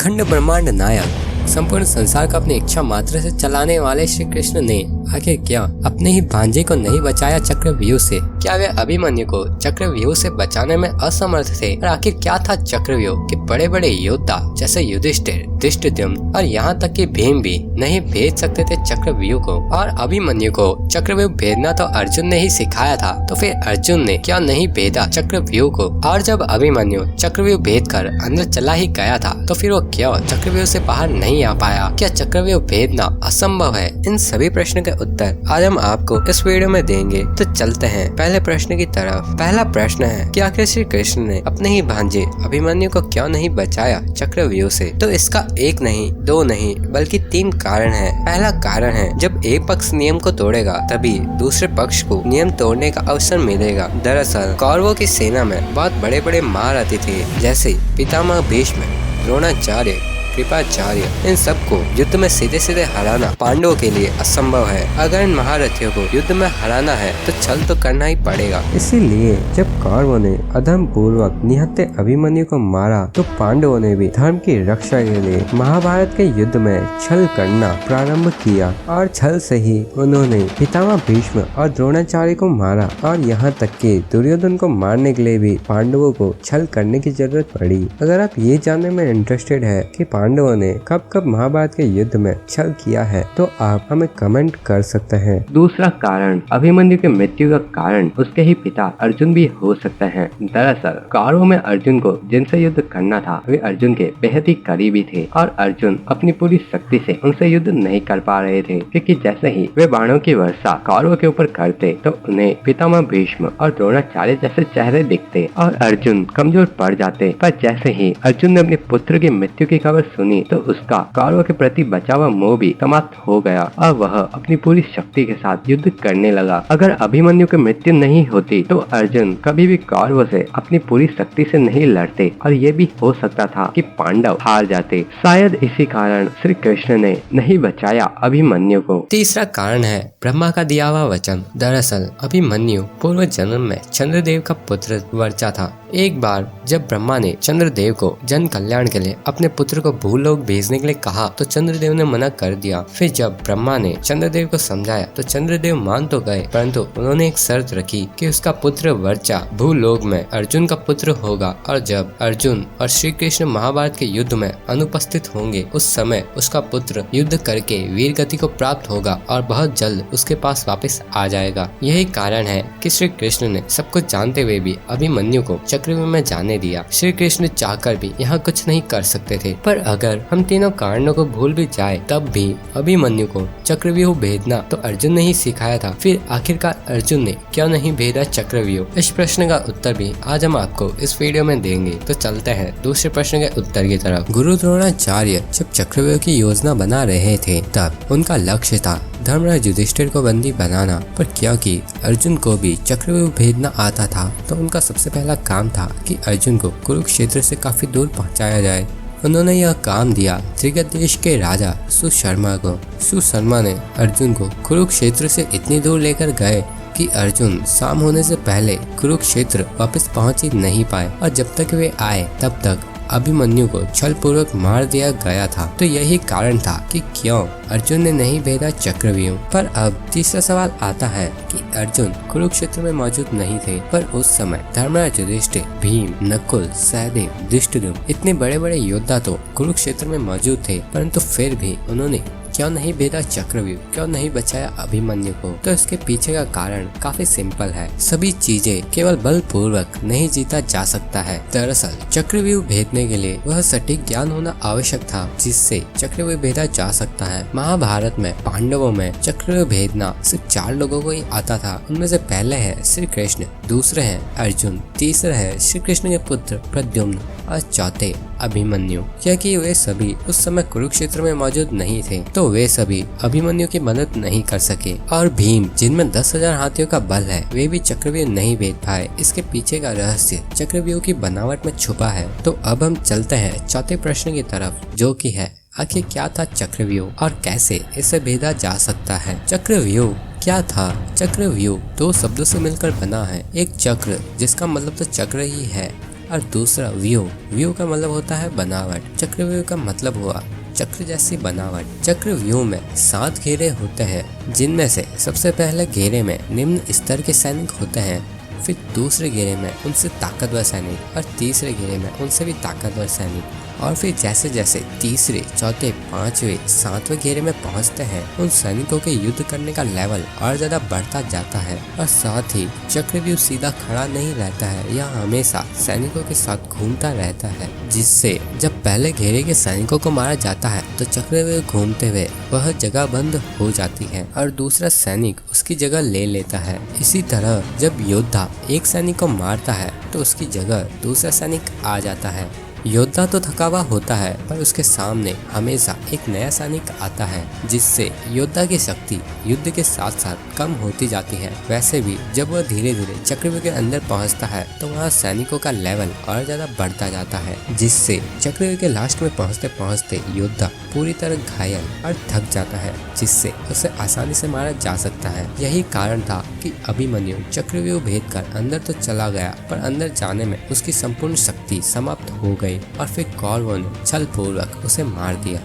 अखंड ब्रह्मांड नायक, संपूर्ण संसार को अपनी इच्छा मात्र से चलाने वाले श्री कृष्ण ने आखिर क्या अपने ही भांजे को नहीं बचाया चक्रव्यूह से? क्या वे अभिमन्यु को चक्रव्यूह से बचाने में असमर्थ थे? और आखिर क्या था चक्रव्यूह कि बड़े बड़े योद्धा जैसे युधिष्ठिर, धृष्टद्युम्न और यहाँ तक कि भीम भी नहीं भेज सकते थे चक्रव्यूह को? और अभिमन्यु को चक्रव्यूह भेजना तो अर्जुन ने ही सिखाया था, तो फिर अर्जुन ने क्या नहीं भेजा चक्रव्यूह को? और जब अभिमन्यु चक्रव्यूह भेद कर अंदर चला ही गया था, तो फिर वो क्यों चक्रव्यूह से बाहर नहीं आ पाया? क्या चक्रव्यूह भेदना असंभव है? इन सभी प्रश्नों के उत्तर आज हम आपको इस वीडियो में देंगे। तो चलते हैं पहले प्रश्न की तरफ। पहला प्रश्न है कि आखिर श्री कृष्ण ने अपने ही भांजे अभिमन्यु को क्यों नहीं बचाया चक्रव्यूह से? तो इसका एक नहीं, दो नहीं, बल्कि 3 कारण है। पहला कारण है, जब एक पक्ष नियम को तोड़ेगा तभी दूसरे पक्ष को नियम तोड़ने का अवसर मिलेगा। दरअसल कौरवों की सेना में बहुत बड़े बड़े महारथी थे, जैसे पितामह भीष्म, द्रोणाचार्य, कृपाचार्य। इन सबको युद्ध में सीधे सीधे हराना पांडवों के लिए असंभव है। अगर इन महारथियों को युद्ध में हराना है तो छल तो करना ही पड़ेगा। इसीलिए जब कौरवों ने अधर्म पूर्वक निहत्थे अभिमन्यु को मारा, तो पांडवों ने भी धर्म की रक्षा के लिए महाभारत के युद्ध में छल करना प्रारंभ किया, और छल से ही उन्होंने पितामह भीष्म और द्रोणाचार्य को मारा। और यहाँ तक कि दुर्योधन को मारने के लिए भी पांडवों को छल करने की जरूरत पड़ी। अगर आप ये जानने में इंटरेस्टेड है कि पांडवों ने कब कब महाभारत के युद्ध में छल किया है, तो आप हमें कमेंट कर सकते हैं। दूसरा कारण, अभिमन्यु की मृत्यु का कारण उसके ही पिता अर्जुन भी हो सकते हैं। दरअसल कौरवों में अर्जुन को जिनसे युद्ध करना था वे अर्जुन के बेहद ही करीबी थे, और अर्जुन अपनी पूरी शक्ति से उनसे युद्ध नहीं कर पा रहे थे, क्योंकि जैसे ही वे बाणों की वर्षा कौरवों के ऊपर करते तो उन्हें पितामह भीष्म और द्रोणाचार्य जैसे चेहरे दिखते और अर्जुन कमजोर पड़ जाते। पर जैसे ही अर्जुन ने अपने पुत्र की मृत्यु की खबर सुनी तो उसका कौरवों के प्रति बचा हुआ मोह भी समाप्त हो गया और वह अपनी पूरी शक्ति के साथ युद्ध करने लगा। अगर अभिमन्यु की मृत्यु नहीं होती तो अर्जुन कभी भी कौरवों से अपनी पूरी शक्ति से नहीं लड़ते, और ये भी हो सकता था कि पांडव हार जाते। शायद इसी कारण श्री कृष्ण ने नहीं बचाया अभिमन्यु को। तीसरा कारण है ब्रह्मा का दिया हुआ वचन। दरअसल अभिमन्यु पूर्व जन्म में चंद्रदेव का पुत्र वर्चा था। एक बार जब ब्रह्मा ने चंद्रदेव को जन कल्याण के लिए अपने पुत्र को भूलोक भेजने के लिए कहा तो चंद्रदेव ने मना कर दिया। फिर जब ब्रह्मा ने चंद्रदेव को समझाया तो चंद्रदेव मान तो गए, परंतु उन्होंने एक शर्त रखी कि उसका पुत्र वर्चा भूलोक में अर्जुन का पुत्र होगा, और जब अर्जुन और श्री कृष्ण महाभारत के युद्ध में अनुपस्थित होंगे उस समय उसका पुत्र युद्ध करके वीर गति को प्राप्त होगा और बहुत जल्द उसके पास वापस आ जाएगा। यही कारण है कि श्री कृष्ण ने सब कुछ जानते हुए भी अभिमन्यु को चक्रव्यूह में जाने दिया। श्री कृष्ण चाहकर भी यहाँ कुछ नहीं कर सकते थे। पर अगर हम तीनों कारणों को भूल भी जाए तब भी अभिमन्यु को चक्रव्यूह भेजना तो अर्जुन ने ही सिखाया था। फिर आखिरकार अर्जुन ने क्यों नहीं भेजा चक्रव्यूह? इस प्रश्न का उत्तर भी आज हम आपको इस वीडियो में देंगे। तो चलते हैं दूसरे प्रश्न के उत्तर की तरफ। गुरु द्रोणाचार्य जब चक्रव्यूह की योजना बना रहे थे तब उनका लक्ष्य था धर्मराज युधिष्ठिर को बंदी बनाना, पर क्योंकि अर्जुन को भी चक्रव्यूह भेजना आता था तो उनका सबसे पहला काम था कि अर्जुन को कुरुक्षेत्र से काफी दूर पहुंचाया जाए। उन्होंने यह काम दिया त्रिगत देश के राजा सुशर्मा को। सुशर्मा ने अर्जुन को कुरुक्षेत्र से इतनी दूर लेकर गए कि अर्जुन शाम होने से पहले कुरुक्षेत्र वापस पहुंच ही नहीं पाए, और जब तक वे आए तब तक अभिमन्यु को छल पूर्वक मार दिया गया था। तो यही कारण था कि क्यों अर्जुन ने नहीं भेजा चक्रव्यूह। पर अब तीसरा सवाल आता है कि अर्जुन कुरुक्षेत्र में मौजूद नहीं थे, पर उस समय धर्मराज युधिष्ठिर, भीम, नकुल, सहदेव, धृष्टद्युम्न इतने बड़े बड़े योद्धा तो कुरुक्षेत्र में मौजूद थे, परंतु फिर भी उन्होंने क्यों नहीं भेजा चक्रव्यूह, क्यों नहीं बचाया अभिमन्यु को? तो इसके पीछे का कारण काफी सिंपल है। सभी चीजें केवल बल पूर्वक नहीं जीता जा सकता है। दरअसल चक्रव्यूह भेदने के लिए वह सटीक ज्ञान होना आवश्यक था जिससे चक्रव्यूह भेदा जा सकता है। महाभारत में पांडवों में चक्रव्यूह भेदना सिर्फ 4 लोगों को ही आता था। उनमें से पहले है श्री कृष्ण, दूसरे है अर्जुन, तीसरे है श्री कृष्ण के पुत्र प्रद्युम्न और चौथे अभिमन्यु। क्योंकि वे सभी उस समय कुरुक्षेत्र में मौजूद नहीं थे तो वे सभी अभिमन्यु की मदद नहीं कर सके। और भीम जिनमें 10,000 हाथियों का बल है वे भी चक्रव्यूह नहीं भेद पाए। इसके पीछे का रहस्य चक्रव्यूह की बनावट में छुपा है। तो अब हम चलते हैं चौथे प्रश्न की तरफ, जो कि है आखिर क्या था चक्रव्यूह और कैसे इसे भेदा जा सकता है। चक्रव्यूह क्या था? चक्रव्यूह 2 शब्दों से मिलकर बना है। एक चक्र जिसका मतलब तो चक्र ही है, और दूसरा व्यूह। व्यूह का मतलब होता है बनावट। चक्रव्यूह का मतलब हुआ चक्र जैसी बनावट। चक्रव्यूह में 7 घेरे होते हैं, जिनमें से सबसे पहले घेरे में निम्न स्तर के सैनिक होते हैं, फिर दूसरे घेरे में उनसे ताकतवर सैनिक और तीसरे घेरे में उनसे भी ताकतवर सैनिक, और फिर जैसे जैसे तीसरे, चौथे, 5वें, 7वें घेरे में पहुंचते हैं, उन सैनिकों के युद्ध करने का लेवल और ज्यादा बढ़ता जाता है। और साथ ही चक्रव्यूह सीधा खड़ा नहीं रहता है, यह हमेशा सैनिकों के साथ घूमता रहता है, जिससे जब पहले घेरे के सैनिकों को मारा जाता है तो चक्रव्यूह घूमते हुए वह जगह बंद हो जाती है और दूसरा सैनिक उसकी जगह ले लेता है। इसी तरह जब योद्धा एक सैनिक को मारता है तो उसकी जगह दूसरा सैनिक आ जाता है। योद्धा तो थका हुआ होता है, पर उसके सामने हमेशा एक नया सैनिक आता है, जिससे योद्धा की शक्ति युद्ध के साथ साथ कम होती जाती है। वैसे भी जब वह धीरे धीरे चक्रव्यूह के अंदर पहुंचता है तो वहाँ सैनिकों का लेवल और ज्यादा बढ़ता जाता है, जिससे चक्रव्यूह के लास्ट में पहुंचते पहुंचते योद्धा पूरी तरह घायल और थक जाता है, जिससे उसे आसानी से मारा जा सकता है। यही कारण था कि अभिमन्यु चक्रव्यूह भेद कर अंदर तो चला गया, पर अंदर जाने में उसकी संपूर्ण शक्ति समाप्त हो गई और फिर कौरवों ने छल पूर्वक उसे मार दिया।